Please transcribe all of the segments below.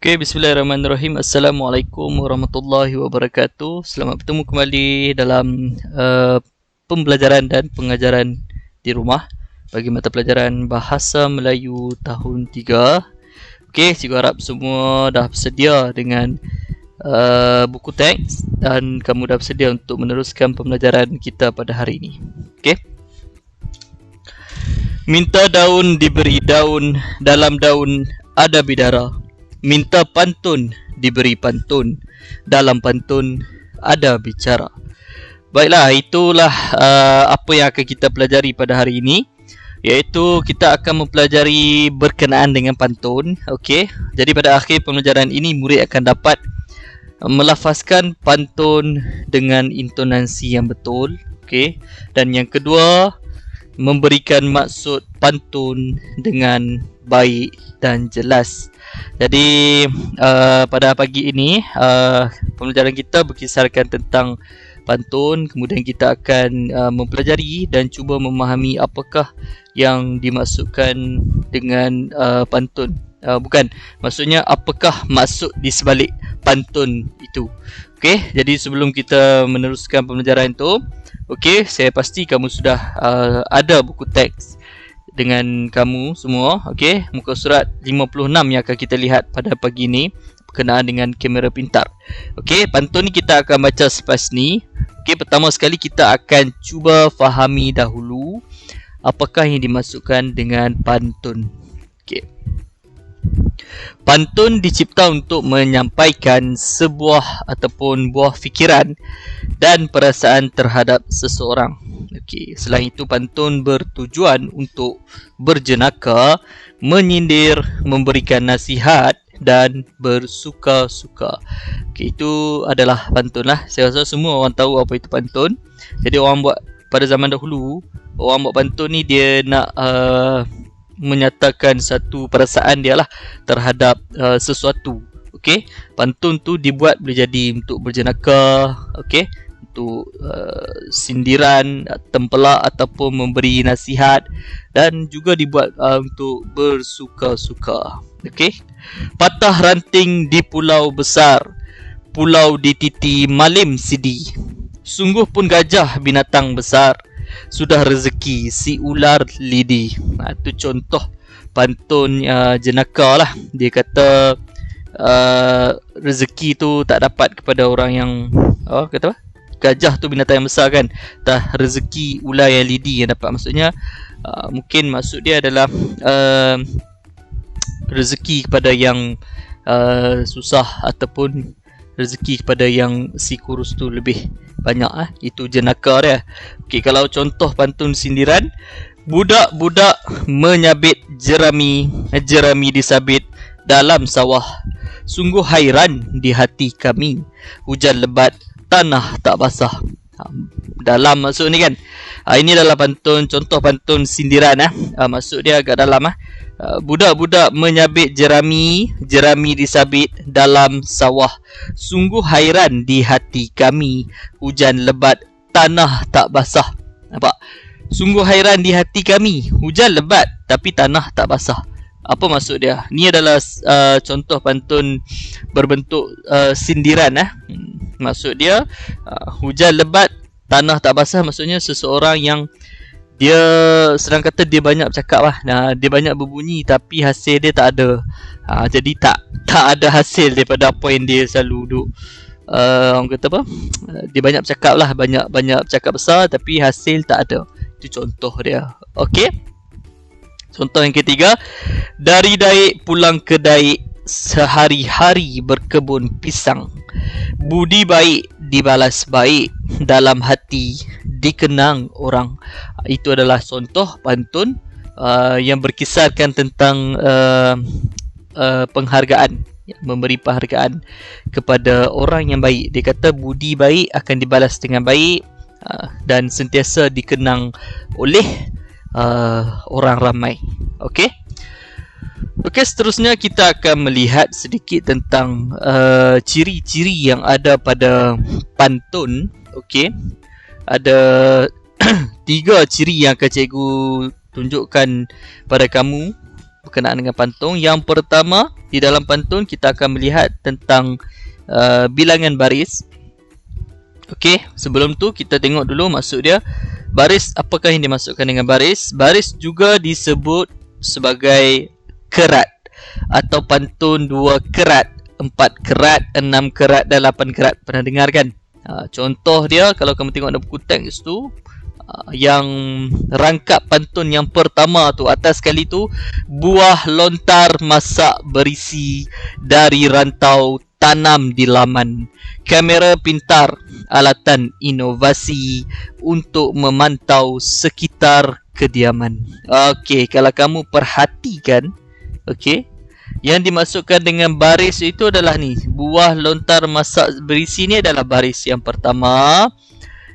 Okay, bismillahirrahmanirrahim. Assalamualaikum warahmatullahi wabarakatuh. Selamat bertemu kembali dalam pembelajaran dan pengajaran di rumah bagi mata pelajaran Bahasa Melayu tahun 3. Okay, cikgu harap semua dah bersedia dengan buku teks dan kamu dah bersedia untuk meneruskan pembelajaran kita pada hari ini. Okay. Minta daun diberi daun, dalam daun ada bidara. Minta pantun diberi pantun, dalam pantun ada bicara. Baiklah, itulah apa yang akan kita pelajari pada hari ini, iaitu kita akan mempelajari berkenaan dengan pantun. Okey, jadi pada akhir pembelajaran ini murid akan dapat melafazkan pantun dengan intonasi yang betul. Okey, dan yang kedua, memberikan maksud pantun dengan baik dan jelas. Jadi pada pagi ini pembelajaran kita berkisarkan tentang pantun. Kemudian kita akan mempelajari dan cuba memahami apakah yang dimaksudkan dengan pantun. Bukan, maksudnya apakah maksud di sebalik pantun itu. Okey, jadi sebelum kita meneruskan pembelajaran itu, okey, saya pasti kamu sudah ada buku teks dengan kamu semua. Okey, muka surat 56 yang akan kita lihat pada pagi ini berkenaan dengan kamera pintar. Okey, pantun ni kita akan baca selepas ni. Okey, pertama sekali kita akan cuba fahami dahulu apakah yang dimaksudkan dengan pantun. Okey. Pantun dicipta untuk menyampaikan sebuah ataupun buah fikiran dan perasaan terhadap seseorang. Okey, selain itu pantun bertujuan untuk berjenaka, menyindir, memberikan nasihat dan bersuka-suka. Okey, itu adalah pantun lah. Saya rasa semua orang tahu apa itu pantun. Jadi orang buat pada zaman dahulu, orang buat pantun ni dia nak menyatakan satu perasaan dia lah terhadap sesuatu. Okey, pantun tu dibuat boleh jadi untuk berjenaka, okey, untuk sindiran, tempelak ataupun memberi nasihat, dan juga dibuat untuk bersuka-suka. Okey, patah ranting di pulau besar, pulau dititi malim sidi. Sungguh pun gajah binatang besar, sudah rezeki si ular lidi. Itu contoh pantun jenaka lah. Dia kata rezeki tu tak dapat kepada orang yang kata apa? Gajah tu binatang yang besar kan. Dah rezeki ular yang lidi yang dapat. Maksudnya mungkin maksud dia adalah rezeki kepada yang susah ataupun rezeki kepada yang si kurus tu lebih banyak. Itu jenaka dia. Okey, kalau contoh pantun sindiran, budak-budak menyabit jerami, jerami disabit dalam sawah. Sungguh hairan di hati kami, hujan lebat tanah tak basah. Dalam maksud ni kan. Ini adalah pantun, contoh pantun sindiran. Maksud dia agak dalam. Budak-budak menyabit jerami, jerami disabit dalam sawah. Sungguh hairan di hati kami, hujan lebat tanah tak basah. Nampak? Sungguh hairan di hati kami, hujan lebat tapi tanah tak basah. Apa maksud dia? Ni adalah contoh pantun berbentuk sindiran. Maksud dia hujan lebat tanah tak basah, maksudnya seseorang yang dia senang kata dia banyak bercakap lah. Dia banyak berbunyi tapi hasil dia tak ada. Jadi tak ada hasil daripada apa yang dia selalu duk orang kata apa? Dia banyak bercakap lah, banyak bercakap besar tapi hasil tak ada. Itu contoh dia. Okey. Contoh yang ketiga, dari Daik pulang ke Daik, sehari-hari berkebun pisang. Budi baik dibalas baik, dalam hati dikenang orang. Itu adalah contoh pantun yang berkisarkan tentang penghargaan, memberi penghargaan kepada orang yang baik. Dia kata budi baik akan dibalas dengan baik dan sentiasa dikenang oleh orang ramai. Okey. Okey, seterusnya kita akan melihat sedikit tentang ciri-ciri yang ada pada pantun. Okey. Ada 3 ciri yang akan cikgu tunjukkan pada kamu berkenaan dengan pantun. Yang pertama, di dalam pantun kita akan melihat tentang bilangan baris. Okey, sebelum tu kita tengok dulu maksud dia. Baris, apakah yang dimaksudkan dengan baris? Baris juga disebut sebagai kerat atau pantun 2 kerat, 4 kerat, 6 kerat dan 8 kerat. Pernah dengar kan? Contoh dia kalau kamu tengok dalam buku teks tu, yang rangkap pantun yang pertama tu, atas sekali tu, buah lontar masak berisi dari rantau tanam di laman, kamera pintar alatan inovasi untuk memantau sekitar kediaman. Okey, kalau kamu perhatikan, okey, yang dimaksudkan dengan baris itu adalah ni, buah lontar masak berisi ni adalah baris yang pertama.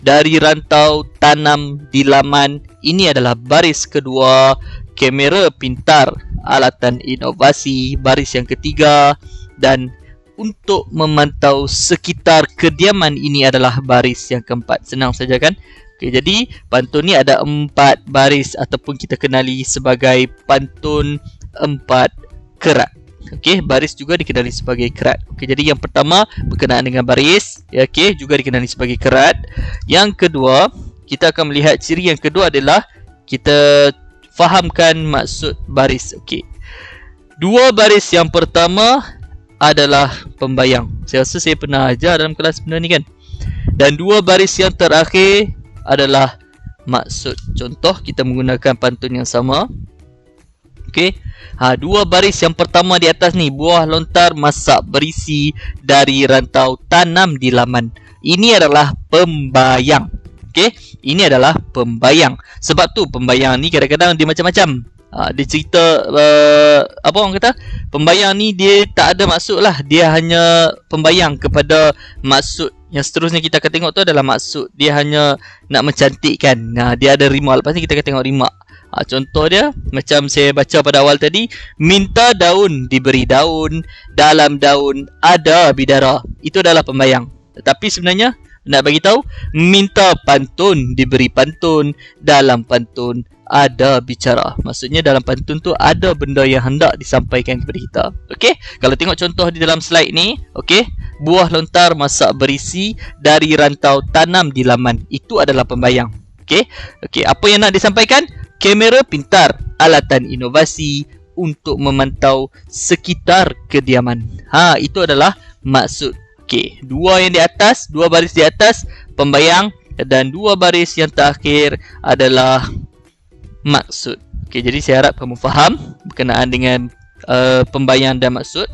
Dari rantau tanam di laman, ini adalah baris kedua. Kamera pintar alatan inovasi, baris yang ketiga. Dan untuk memantau sekitar kediaman, ini adalah baris yang keempat. Senang saja kan? Okay, jadi pantun ni ada 4 baris ataupun kita kenali sebagai pantun 4 kerat. Okey, baris juga dikenali sebagai kerat. Okey, jadi yang pertama berkenaan dengan baris, ya, okey, juga dikenali sebagai kerat. Yang kedua, kita akan melihat ciri yang kedua adalah kita fahamkan maksud baris. Okey. 2 baris yang pertama adalah pembayang. Saya rasa saya pernah ajar dalam kelas benda ni kan. Dan 2 baris yang terakhir adalah maksud. Contoh, kita menggunakan pantun yang sama. Okey. 2 baris yang pertama di atas ni, buah lontar masak berisi dari rantau tanam di laman. Ini adalah pembayang. Okey, ini adalah pembayang. Sebab tu pembayang ni kadang-kadang dia macam-macam. Dia cerita apa orang kata? Pembayang ni dia tak ada maksud lah. Dia hanya pembayang kepada maksud yang seterusnya kita akan tengok tu adalah maksud. Dia hanya nak mencantikkan. Dia ada rima. Lepas ni kita akan tengok rima. Contoh dia macam saya baca pada awal tadi, minta daun diberi daun, dalam daun ada bidara. Itu adalah pembayang. Tetapi sebenarnya nak bagi tahu, minta pantun diberi pantun, dalam pantun ada bicara. Maksudnya dalam pantun tu ada benda yang hendak disampaikan kepada kita. Okey, kalau tengok contoh di dalam slide ni, okey, buah lontar masak berisi dari rantau tanam di laman. Itu adalah pembayang. Okey, apa yang nak disampaikan? Kamera pintar, alatan inovasi untuk memantau sekitar kediaman. Itu adalah maksud. Okey, 2 yang di atas, 2 baris di atas pembayang dan 2 baris yang terakhir adalah maksud. Okey, jadi saya harap kamu faham berkenaan dengan pembayang dan maksud.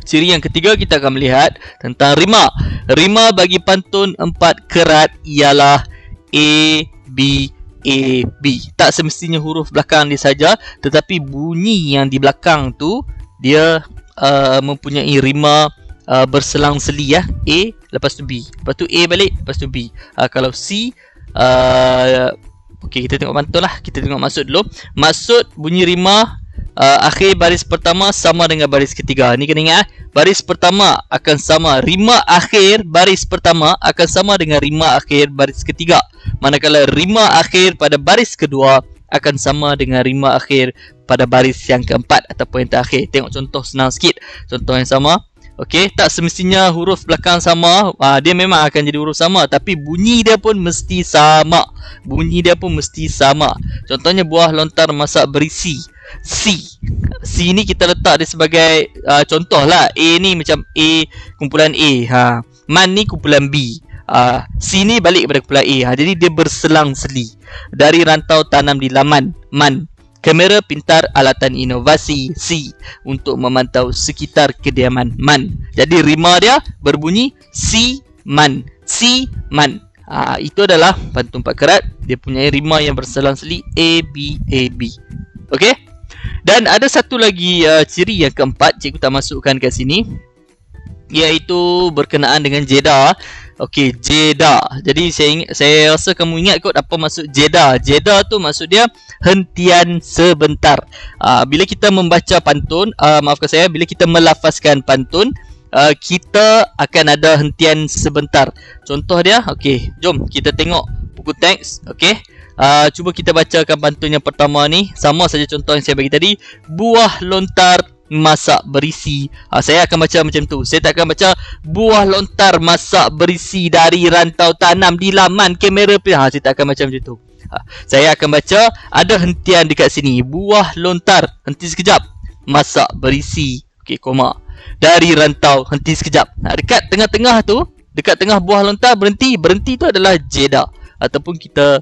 Ciri yang ketiga kita akan melihat tentang rima. Rima bagi pantun 4 kerat ialah A, B, A, B. Tak semestinya huruf belakang dia saja, tetapi bunyi yang di belakang tu dia mempunyai rima berselang-seli ya. A lepas tu B, lepas tu A balik, lepas tu B. Kalau C, okey, kita tengok pantun lah. Kita tengok maksud dulu. Maksud bunyi rima akhir baris pertama sama dengan baris ketiga. Ni kena ingat, baris pertama akan sama, rima akhir baris pertama akan sama dengan rima akhir baris ketiga. Manakala rima akhir pada baris kedua akan sama dengan rima akhir pada baris yang keempat ataupun yang terakhir. Tengok contoh senang sikit. Contoh yang sama. Okey, tak semestinya huruf belakang sama. Dia memang akan jadi huruf sama, tapi bunyi dia pun mesti sama. Bunyi dia pun mesti sama. Contohnya buah lontar masak berisi. C. C ni kita letak dia sebagai contoh lah. A ni macam A kumpulan A. Man ni kumpulan B. C ni balik kepada kumpulan A. Jadi dia berselang-seli. Dari rantau tanam di laman, man. Kamera pintar alatan inovasi, C. Untuk memantau sekitar kediaman, man. Jadi rima dia berbunyi C, man. C, man. Itu adalah pantun 4 kerat. Dia punya rima yang berselang-seli A, B, A, B. Okey? Dan ada satu lagi ciri yang keempat cikgu tak masukkan kat sini, iaitu berkenaan dengan jeda. Okey, jeda. Jadi saya rasa kamu ingat kot apa maksud jeda. Jeda tu maksud dia hentian sebentar. Bila kita membaca pantun, maafkan saya, bila kita melafazkan pantun, kita akan ada hentian sebentar. Contoh dia, okey, jom kita tengok buku teks. Okey, Cuba kita bacakan pantun yang pertama ni. Sama saja contoh yang saya bagi tadi. Buah lontar masak berisi. Saya akan baca macam tu. Saya tak akan baca buah lontar masak berisi dari rantau tanam di laman kamera. Saya tak akan baca macam tu. Saya akan baca ada hentian dekat sini. Buah lontar, henti sekejap, masak berisi, okey, koma, dari rantau, henti sekejap. Dekat tengah-tengah tu, dekat tengah buah lontar berhenti. Berhenti tu adalah jeda, ataupun kita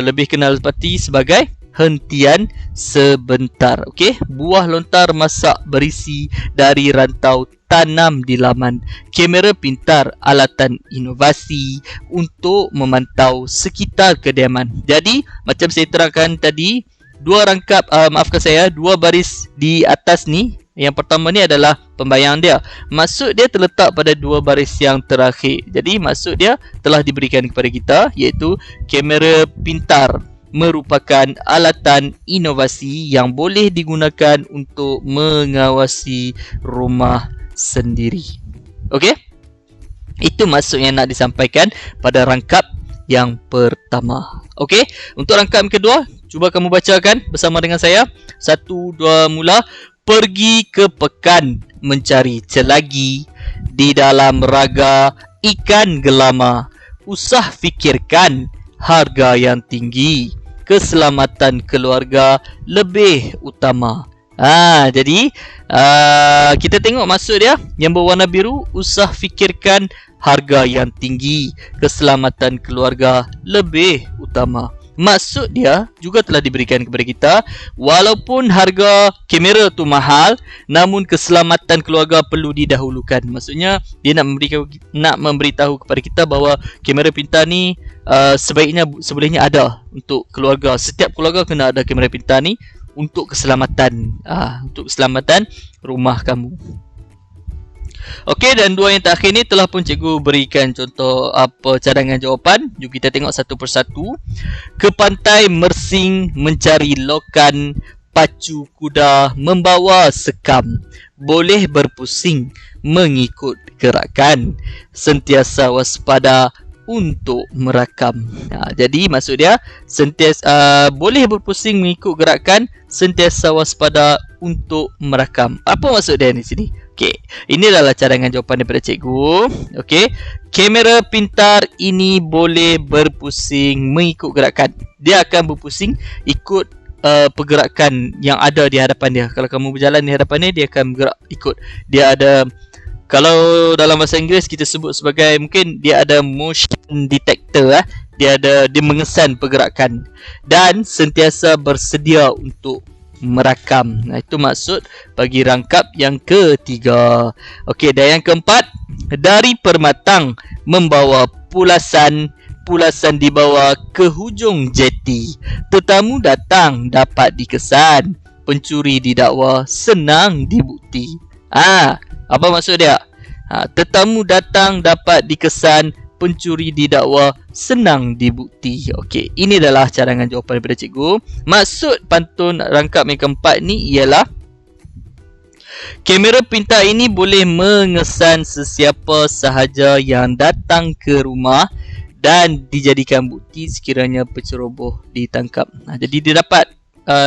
lebih kenal sebagai hentian sebentar. Okey, buah lontar masak berisi dari rantau tanam di laman kamera pintar, alatan inovasi untuk memantau sekitar kediaman. Jadi macam saya terangkan tadi, dua rangkap, dua baris di atas ni. Yang pertama ni adalah pembayang dia. Maksud dia terletak pada dua baris yang terakhir. Jadi maksud dia telah diberikan kepada kita, iaitu kamera pintar merupakan alatan inovasi yang boleh digunakan untuk mengawasi rumah sendiri. Okey? Itu maksud yang nak disampaikan pada rangkap yang pertama. Okey? Untuk rangkap yang kedua, cuba kamu bacakan bersama dengan saya. 1, 2, mula. Pergi ke pekan mencari celagi di dalam raga ikan gelama. Usah fikirkan harga yang tinggi. Keselamatan keluarga lebih utama. Jadi kita tengok maksud dia yang berwarna biru. Usah fikirkan harga yang tinggi. Keselamatan keluarga lebih utama. Maksud dia juga telah diberikan kepada kita. Walaupun harga kamera tu mahal, namun keselamatan keluarga perlu didahulukan. Maksudnya dia nak memberitahu kepada kita bahawa kamera pintar ni sebaiknya ada untuk keluarga. Setiap keluarga kena ada kamera pintar ni untuk keselamatan, untuk keselamatan rumah kamu. Okey, dan dua yang terakhir ni telah pun cikgu berikan contoh cadangan jawapan. Jom kita tengok satu persatu. Ke pantai Mersing mencari lokan, pacu kuda membawa sekam, boleh berpusing mengikut gerakan, sentiasa waspada untuk merakam. Jadi maksud dia sentiasa boleh berpusing mengikut gerakan, sentiasa waspada untuk merakam. Apa maksud dia di sini? Okey, ini adalah cadangan jawapan daripada cikgu. Okey, kamera pintar ini boleh berpusing mengikut gerakan. Dia akan berpusing ikut pergerakan yang ada di hadapan dia. Kalau kamu berjalan di hadapan dia akan bergerak ikut. Dia ada, kalau dalam bahasa Inggeris kita sebut sebagai, mungkin dia ada motion detector. Dia mengesan pergerakan dan sentiasa bersedia untuk merakam. Itu maksud bagi rangkap yang ketiga. Okey, dan yang keempat, dari permatang membawa pulasan dibawa ke hujung jeti. Tetamu datang dapat dikesan, pencuri didakwa senang dibukti. Apa maksud dia? Tetamu datang dapat dikesan, pencuri didakwa senang dibukti. Okey, ini adalah cadangan jawapan daripada cikgu. Maksud pantun rangkap yang keempat ni ialah kamera pintar ini boleh mengesan sesiapa sahaja yang datang ke rumah dan dijadikan bukti sekiranya penceroboh ditangkap. Jadi dia dapat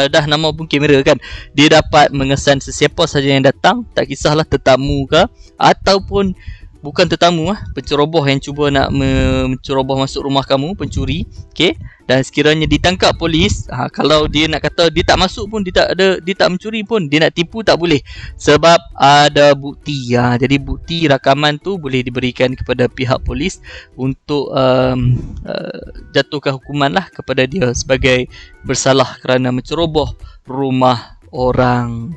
dah nama pun kamera kan, dia dapat mengesan sesiapa sahaja yang datang, tak kisahlah tetamu ke ataupun bukan tetamu, penceroboh yang cuba nak menceroboh masuk rumah kamu, pencuri. Okey, dan sekiranya ditangkap polis, kalau dia nak kata dia tak masuk pun, dia tak mencuri pun, dia nak tipu tak boleh, sebab ada bukti. Jadi bukti rakaman tu boleh diberikan kepada pihak polis untuk jatuhkan hukuman lah kepada dia sebagai bersalah kerana menceroboh rumah orang.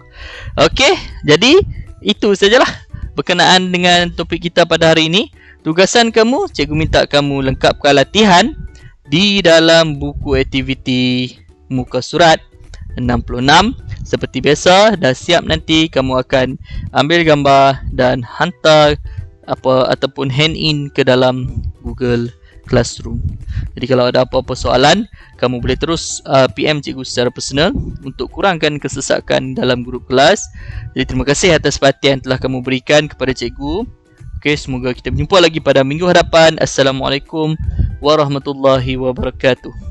Okey, jadi itu sajalah berkenaan dengan topik kita pada hari ini. Tugasan kamu, cikgu minta kamu lengkapkan latihan di dalam buku aktiviti muka surat 66. Seperti biasa, dah siap nanti kamu akan ambil gambar dan hantar ataupun hand in ke dalam Google Classroom. Jadi kalau ada apa-apa soalan, kamu boleh terus PM cikgu secara personal untuk kurangkan kesesakan dalam grup kelas. Jadi terima kasih atas perhatian telah kamu berikan kepada cikgu. Okey, semoga kita berjumpa lagi pada minggu hadapan. Assalamualaikum warahmatullahi wabarakatuh.